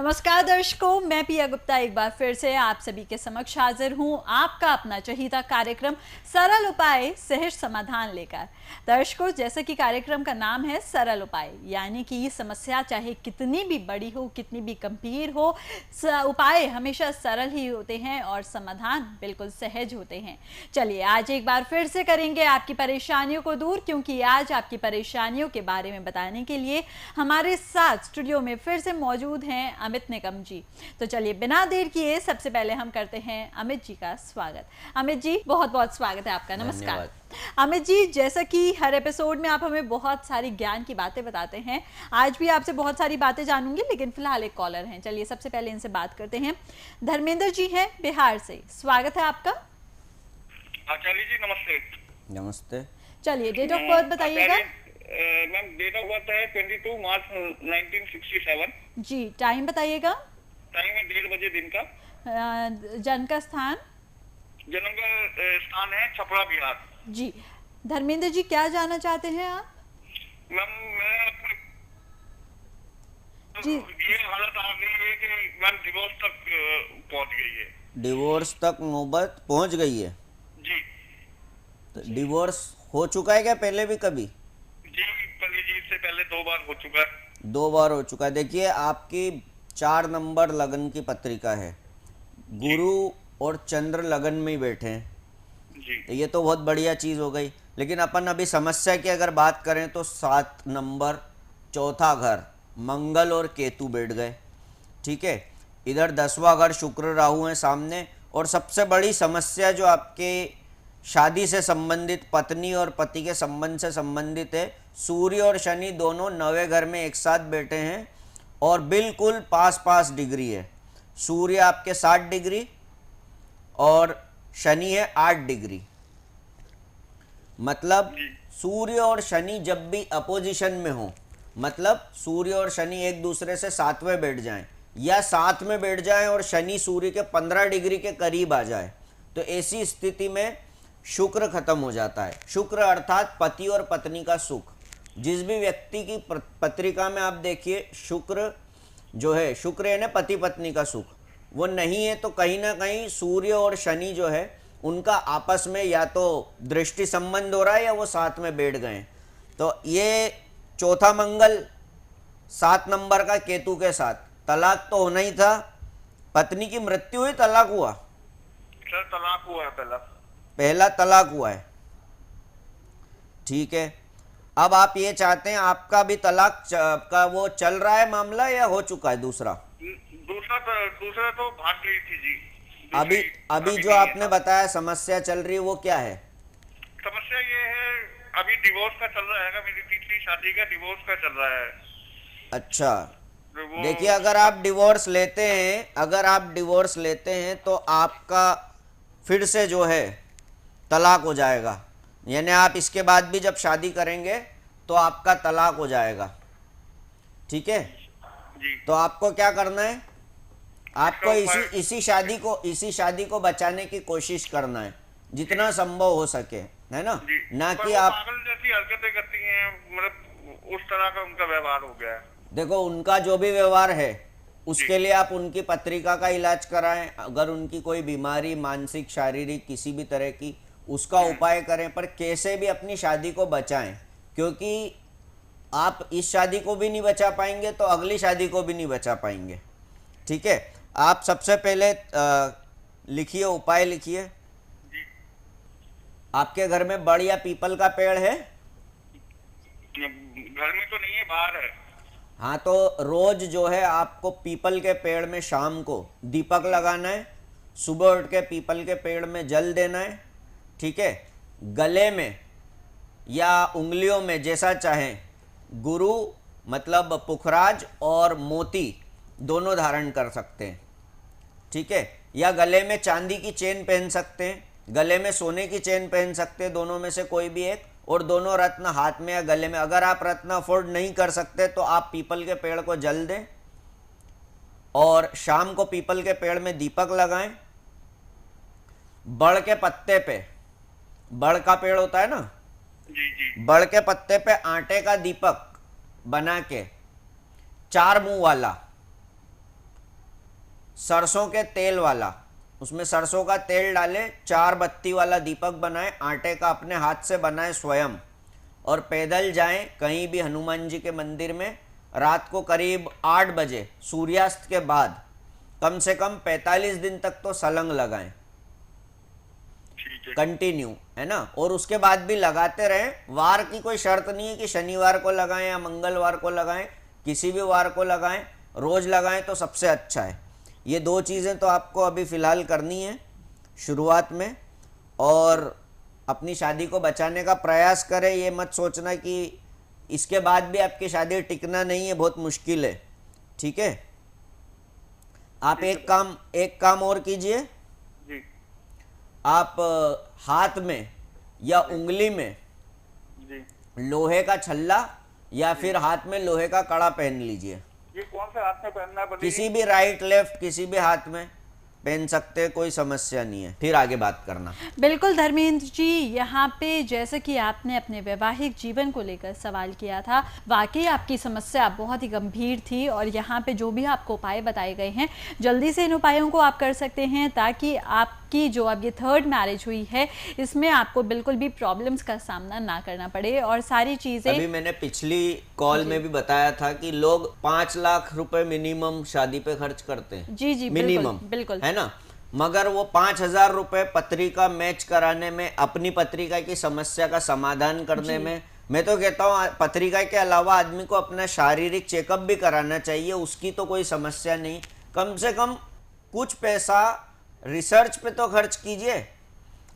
नमस्कार दर्शकों, मैं पिया गुप्ता एक बार फिर से आप सभी के समक्ष हाजिर हूं आपका अपना चहीता कार्यक्रम सरल उपाय सहज समाधान लेकर। दर्शकों, जैसे कि कार्यक्रम का नाम है सरल उपाय, यानी कि समस्या चाहे कितनी भी बड़ी हो, कितनी भी गंभीर हो, उपाय हमेशा सरल ही होते हैं और समाधान बिल्कुल सहज होते हैं। चलिए आज एक बार फिर से करेंगे आपकी परेशानियों को दूर, क्योंकि आज आपकी परेशानियों के बारे में बताने के लिए हमारे साथ स्टूडियो में फिर से मौजूद हैं अमित निकम जी। तो चलिए बिना देर किए सबसे पहले हम करते हैं अमित जी का स्वागत। अमित जी, बहुत बहुत स्वागत है आपका। नमस्कार अमित जी, जैसा कि हर एपिसोड में आप हमें बहुत सारी ज्ञान की बातें बताते हैं, आज भी आपसे बहुत सारी बातें जानूंगी, लेकिन फिलहाल एक कॉलर हैं। चलिए सबसे पहले इनसे बात करते हैं। धर्मेंद्र जी हैं बिहार से, स्वागत है आपका। आचार्य जी नमस्ते। नमस्ते। चलिए डेट ऑफ बर्थ बताइएगा। मैम डेट ऑफ बर्थ है 22 मार्च 1967। जी, टाइम बताइएगा। टाइम है 1:30 बजे दिन का। जन्म का स्थान? जन्म का स्थान है छपरा बिहार। जी, धर्मेंद्र जी क्या जानना चाहते हैं आप? मैम मैं जी, ये हालत आ गई है कि मैम डिवोर्स तक पहुंच गई है। डिवोर्स तक नौबत पहुंच गई है जी। तो डिवोर्स हो चुका है क्या पहले भी कभी? जी पंडित जी, इससे पहले 2 बार हो चुका है। 2 बार हो चुका है। देखिए, आपकी 4 नंबर लगन की पत्रिका है, गुरु और चंद्र लगन में ही बैठे हैं। जी तो ये तो बहुत बढ़िया चीज़ हो गई। लेकिन अपन अभी समस्या की अगर बात करें तो 7 नंबर चौथा घर मंगल और केतु बैठ गए। ठीक है, इधर 10वां घर शुक्र राहु हैं सामने। और सबसे बड़ी समस्या जो आपके शादी से संबंधित, पत्नी और पति के संबंध से संबंधित है, सूर्य और शनि दोनों 9वें घर में एक साथ बैठे हैं और बिल्कुल पास पास डिग्री है। सूर्य आपके 60 डिग्री और शनि है 8 डिग्री। मतलब सूर्य और शनि जब भी अपोजिशन में हो, मतलब सूर्य और शनि एक दूसरे से 7वें बैठ जाएं या 7 में बैठ जाएं और शनि सूर्य के 15 डिग्री के करीब आ जाए, तो ऐसी स्थिति में शुक्र खत्म हो जाता है। शुक्र अर्थात पति और पत्नी का सुख। जिस भी व्यक्ति की पत्रिका में आप देखिए शुक्र जो है, शुक्र है ना पति पत्नी का सुख, वो नहीं है तो कहीं ना कहीं सूर्य और शनि जो है उनका आपस में या तो दृष्टि संबंध हो रहा है या वो साथ में बैठ गए। तो ये चौथा मंगल 7 नंबर का केतु के साथ, तलाक तो होना ही था। पत्नी की मृत्यु हुई, तलाक हुआ? सर तलाक हुआ है पहला तलाक हुआ है। ठीक है, अब आप ये चाहते हैं आपका भी तलाक का वो चल रहा है मामला या हो चुका है दूसरा? दूसरा तो भाग गई थी जी। अभी जो आपने बताया समस्या चल रही है वो क्या है? समस्या ये है, अभी डिवोर्स का चल रहा है, मेरी तीसरी शादी का डिवोर्स का चल रहा है। अच्छा, देखिए, अगर आप डिवोर्स लेते हैं तो आपका फिर से जो है तलाक हो जाएगा। यानी आप इसके बाद भी जब शादी करेंगे तो आपका तलाक हो जाएगा। ठीक है जी। तो आपको क्या करना है? आपको इसी शादी को बचाने की कोशिश करना है जितना संभव हो सके, है ना? ना कि आप पागल जैसी हरकतें करती हैं, मतलब उस तरह का उनका व्यवहार हो गया है। देखो, उनका जो भी व्यवहार है उसके लिए आप उनकी पत्रिका का इलाज कराएं। अगर उनकी कोई बीमारी, मानसिक शारीरिक किसी भी तरह की, उसका उपाय करें, पर कैसे भी अपनी शादी को बचाएं, क्योंकि आप इस शादी को भी नहीं बचा पाएंगे तो अगली शादी को भी नहीं बचा पाएंगे। ठीक है, आप सबसे पहले लिखिए, उपाय लिखिए। आपके घर में बड़ या पीपल का पेड़ है? घर में तो नहीं है, बाहर है। हाँ, तो रोज जो है आपको पीपल के पेड़ में शाम को दीपक लगाना है, सुबह उठ के पीपल के पेड़ में जल देना है। ठीक है, गले में या उंगलियों में जैसा चाहें गुरु मतलब पुखराज और मोती दोनों धारण कर सकते हैं। ठीक है, या गले में चांदी की चेन पहन सकते हैं, गले में सोने की चेन पहन सकते हैं, दोनों में से कोई भी एक, और दोनों रत्न हाथ में या गले में। अगर आप रत्न अफोर्ड नहीं कर सकते तो आप पीपल के पेड़ को जल दें और शाम को पीपल के पेड़ में दीपक लगाएं। बड़ के पत्ते पे, बड़ का पेड़ होता है ना, जी। बड़ के पत्ते पे आटे का दीपक बना के 4 मुंह वाला सरसों के तेल वाला, उसमें सरसों का तेल डालें, 4 बत्ती वाला दीपक बनाएं, आटे का अपने हाथ से बनाएं स्वयं, और पैदल जाएं कहीं भी हनुमान जी के मंदिर में रात को करीब 8 बजे सूर्यास्त के बाद, कम से कम 45 दिन तक तो सलंग लगाएं, ठीक है। कंटिन्यू, है ना। और उसके बाद भी लगाते रहें। वार की कोई शर्त नहीं है कि शनिवार को लगाएं या मंगलवार को लगाएं, किसी भी वार को लगाएं, रोज लगाएं तो सबसे अच्छा है। ये 2 चीज़ें तो आपको अभी फ़िलहाल करनी है शुरुआत में, और अपनी शादी को बचाने का प्रयास करें। ये मत सोचना कि इसके बाद भी आपकी शादी टिकना नहीं है, बहुत मुश्किल है, ठीक है। आप एक काम और कीजिए, जी आप हाथ में या उंगली में जी। लोहे का छल्ला या फिर हाथ में लोहे का कड़ा पहन लीजिए। ये कौन सा हाथ में पहनना है पंडित जी? किसी भी राइट लेफ्ट किसी भी हाथ में पहन सकते हैं, कोई समस्या नहीं है। फिर आगे बात करना। बिल्कुल धर्मेंद्र जी, यहाँ पे जैसे कि आपने अपने वैवाहिक जीवन को लेकर सवाल किया था, वाकई आपकी समस्या बहुत ही गंभीर थी, और यहाँ पे जो भी आपको उपाय बताए गए हैं, जल्दी से इन उपायों को आप कर सकते हैं, ताकि आपकी जो अब ये 3rd मैरिज हुई है, इसमें आपको बिल्कुल भी प्रॉब्लम्स का सामना ना करना पड़े, और सारी चीज़ें। अभी मैंने पिछली कॉल में भी बताया था कि लोग 5 लाख रुपए मिनिमम शादी पे खर्च करते हैं। जी जी, मिनिमम, बिल्कुल है ना। मगर वो 5,000 रुपए पत्रिका मैच कराने में, अपनी पत्रिका की समस्या का समाधान करने में, मैं तो कहता हूँ पत्रिका के अलावा आदमी को अपना शारीरिक चेकअप भी कराना चाहिए, उसकी तो कोई समस्या नहीं। कम से कम कुछ पैसा रिसर्च पे तो खर्च कीजिए।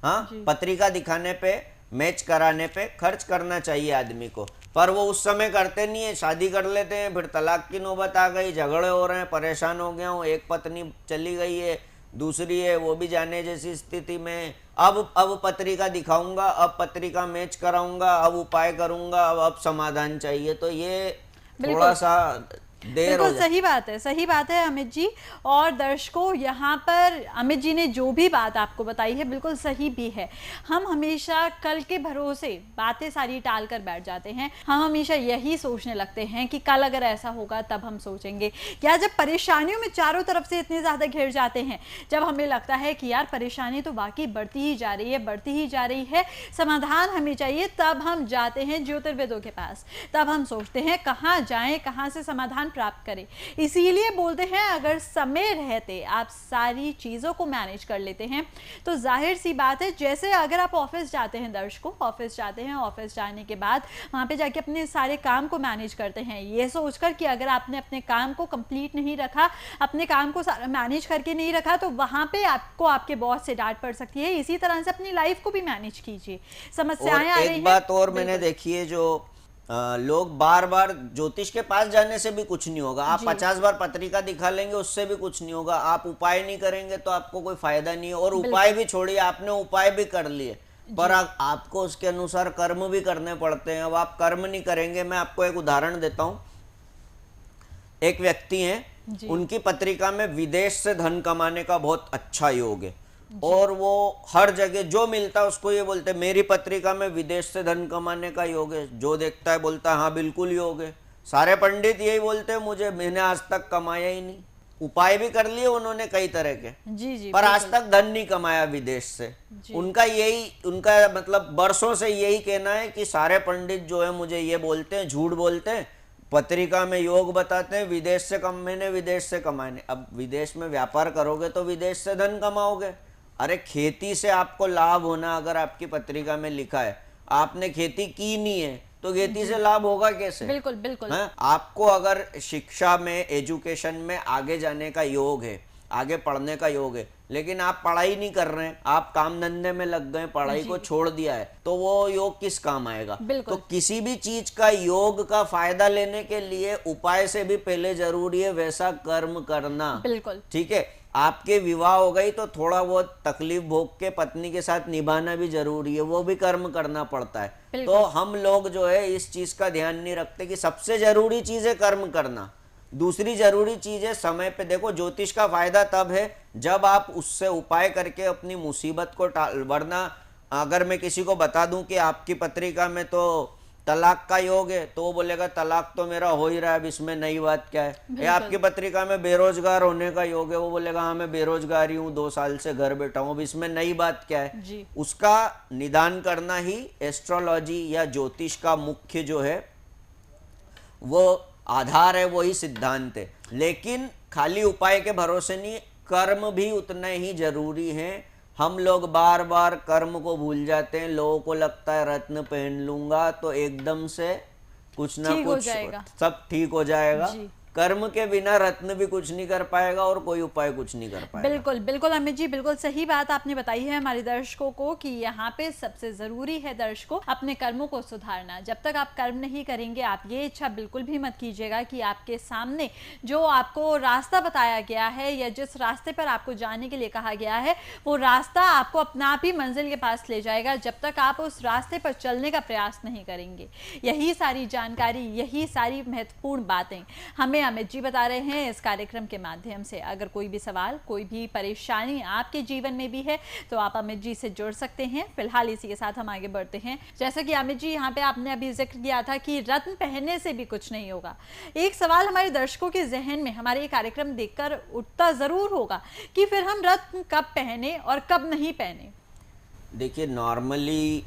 हाँ, पत्रिका दिखाने पे, मैच कराने पे खर्च करना चाहिए आदमी को, पर वो उस समय करते नहीं है। शादी कर लेते हैं, फिर तलाक की नौबत आ गई, झगड़े हो रहे हैं, परेशान हो गया हूँ, एक पत्नी चली गई है, दूसरी है वो भी जाने जैसी स्थिति में, अब पत्रिका दिखाऊंगा, अब पत्रिका मैच कराऊंगा, अब उपाय करूंगा, अब समाधान चाहिए। तो ये थोड़ा सा देर हो बिल्कुल सही बात है अमित जी। और दर्शकों, यहाँ पर अमित जी ने जो भी बात आपको बताई है बिल्कुल सही भी है। हम हमेशा कल के भरोसे बातें सारी टाल कर बैठ जाते हैं। हम हमेशा यही सोचने लगते हैं कि कल अगर ऐसा होगा तब हम सोचेंगे। या जब परेशानियों में चारों तरफ से इतने ज़्यादा घिर जाते हैं, जब हमें लगता है कि यार परेशानी तो वाकई बढ़ती ही जा रही है, समाधान हमें चाहिए, तब हम जाते हैं ज्योतिर्विदों के पास। तब हम सोचते हैं कहाँ जाएं, कहाँ से समाधान प्राप्त करें। इसीलिए बोलते हैं अगर समय रहते आप सारी चीज़ों को मैनेज कर लेते हैं तो जाहिर सी बात है, जैसे अगर आप ऑफिस जाते हैं दर्शकों, ऑफिस जाते हैं, ऑफिस जाने के बाद वहाँ पे जाके अपने सारे काम को मैनेज करते हैं, ये सोचकर कि अगर आपने अपने काम को कंप्लीट नहीं रखा, अपने काम को सारा मैनेज करके नहीं रखा, तो वहाँ पे आपको आपके बॉस से डांट पड़ सकती है। इसी तरह से अपनी लाइफ को भी मैनेज कीजिए। समस्याएं आ रही हैं। एक बात और मैंने देखी है, जो लोग बार बार ज्योतिष के पास जाने से भी कुछ नहीं होगा। आप 50 बार पत्रिका दिखा लेंगे, उससे भी कुछ नहीं होगा। आप उपाय नहीं करेंगे तो आपको कोई फायदा नहीं है। और उपाय भी छोड़िए, आपने उपाय भी कर लिए, पर आपको उसके अनुसार कर्म भी करने पड़ते हैं। अब आप कर्म नहीं करेंगे, मैं आपको एक उदाहरण देता हूं। एक व्यक्ति हैं, उनकी पत्रिका में विदेश से धन कमाने का बहुत अच्छा योग है, और वो हर जगह जो मिलता है उसको ये बोलते हैं मेरी पत्रिका में विदेश से धन कमाने का योग है। जो देखता है बोलता है हाँ बिल्कुल योग है। सारे पंडित यही बोलते हैं मुझे, मैंने आज तक कमाया ही नहीं। उपाय भी कर लिए उन्होंने कई तरह के, जी, पर आज तक धन नहीं कमाया विदेश से। उनका मतलब बरसों से यही कहना है कि सारे पंडित जो है मुझे ये बोलते हैं, झूठ बोलते हैं, पत्रिका में योग बताते हैं विदेश से मैंने विदेश से कमाने। अब विदेश में व्यापार करोगे तो विदेश से धन कमाओगे। अरे खेती से आपको लाभ होना अगर आपकी पत्रिका में लिखा है, आपने खेती की नहीं है तो खेती से लाभ होगा कैसे? बिल्कुल बिल्कुल। आपको अगर शिक्षा में, एजुकेशन में आगे जाने का योग है, आगे पढ़ने का योग है, लेकिन आप पढ़ाई नहीं कर रहे हैं, आप काम धंधे में लग गए, पढ़ाई को छोड़ दिया है, तो वो योग किस काम आएगा? तो किसी भी चीज का योग का फायदा लेने के लिए उपाय से भी पहले जरूरी है वैसा कर्म करना। बिल्कुल ठीक है। आपके विवाह हो गई तो थोड़ा बहुत तकलीफ भोग के पत्नी के साथ निभाना भी जरूरी है, वो भी कर्म करना पड़ता है। तो हम लोग जो है इस चीज का ध्यान नहीं रखते कि सबसे जरूरी चीज है कर्म करना, दूसरी जरूरी चीज है समय पे। देखो ज्योतिष का फायदा तब है जब आप उससे उपाय करके अपनी मुसीबत को टाल, वरना अगर मैं किसी को बता दूं कि आपकी पत्रिका में तो तलाक का योग है तो वो बोलेगा तलाक तो मेरा हो ही रहा है, अब इसमें नई बात क्या है। ये आपकी पत्रिका में बेरोजगार होने का योग है, वो बोलेगा हाँ मैं बेरोजगार ही हूँ, 2 साल से घर बैठा हूँ, अब इसमें नई बात क्या है। जी। उसका निदान करना ही एस्ट्रोलॉजी या ज्योतिष का मुख्य जो है वो आधार है, वही सिद्धांत है। लेकिन खाली उपाय के भरोसे नहीं, कर्म भी उतने ही जरूरी हैं। हम लोग बार बार कर्म को भूल जाते हैं, लोगों को लगता है रत्न पहन लूंगा तो एकदम से कुछ ना ठीक हो कुछ जाएगा। सब ठीक हो जाएगा। जी। कर्म के बिना रत्न भी कुछ नहीं कर पाएगा और कोई उपाय कुछ नहीं कर पाएगा। बिल्कुल बिल्कुल अमित जी, बिल्कुल सही बात आपने बताई है हमारे दर्शकों को कि यहाँ पे सबसे जरूरी है दर्शकों अपने कर्मों को सुधारना। जब तक आप कर्म नहीं करेंगे, आप ये इच्छा बिल्कुल भी मत कीजिएगा कि आपके सामने जो आपको रास्ता बताया गया है या जिस रास्ते पर आपको जाने के लिए कहा गया है वो रास्ता आपको अपना आप ही मंजिल के पास ले जाएगा, जब तक आप उस रास्ते पर चलने का प्रयास नहीं करेंगे। यही सारी जानकारी, यही सारी महत्वपूर्ण बातें हमें अमित जी बता रहे हैं इस कार्यक्रम के माध्यम से। अगर कोई भी सवाल, कोई भी परेशानी आपके जीवन में भी है तो आप अमित जी से जुड़ सकते हैं। फिलहाल इसी के साथ हम आगे बढ़ते हैं। जैसा कि अमित जी यहाँ पे आपने अभी जिक्र किया था कि रत्न पहनने से भी कुछ नहीं होगा, एक सवाल हमारे दर्शकों के जहन में हमारे ये कार्यक्रम देखकर उठता जरूर होगा कि फिर हम रत्न कब पहने और कब नहीं पहने। देखिए, नॉर्मली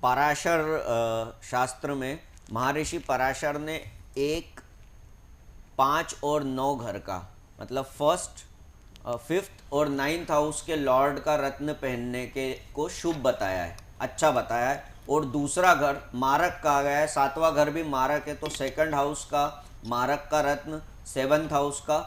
पराशर शास्त्र में महर्षि पराशर ने 1, 5 और 9 घर का, मतलब 1st, 5th और 9th हाउस के लॉर्ड का रत्न पहनने के को शुभ बताया है, अच्छा बताया है। और दूसरा घर मारक कहा गया है, 7वां घर भी मारक है, तो 2nd हाउस का मारक का रत्न, 7th हाउस का